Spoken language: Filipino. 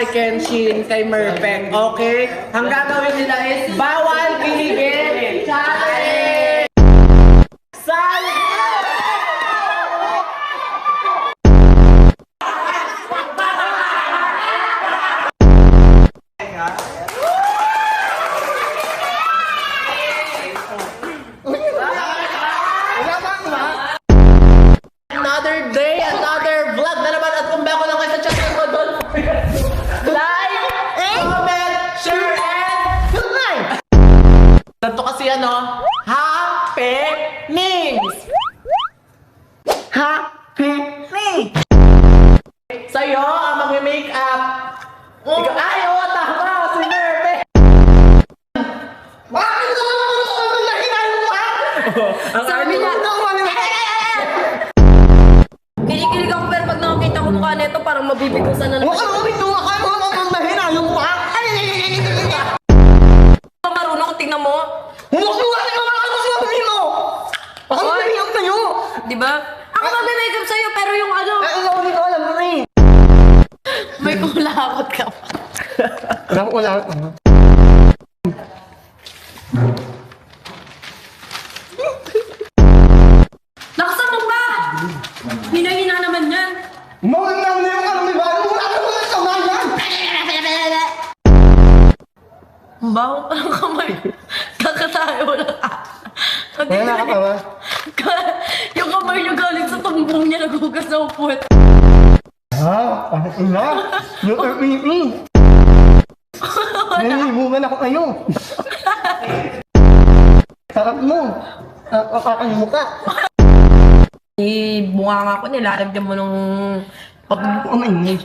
kay Kenshin, kay Merpek, okay? Ang gagawin nila is bawal kiligin challenge! Another day, another vlog na naman at kung ba ako lang kayo sa channel ko doon. Like, comment, share, and subscribe! Ganito kasi happenings! Happenings! Sa'yo, ang mag-makeup. Ikaw, ay, oo, tama, si Merve! Sabi niya, kinikilig ako pero pag nakakita ko mukha nito parang mabibigusan na naman. Marunong ko, tingnan mo. Diba? Ako mag-makeup sa'yo pero yung may kulakot ka pa. Laksan mo pa! Hina-hina naman yan. Ang baho pa ng kamay. Kakatayo lang. Yung kamay niya galing sa tumbong niya, naghugas ng puwet. Nalimugan ako kayo. Sarap mo. Ang mukha. Bunga nga ako, nilalagyan mo nung... Umainit.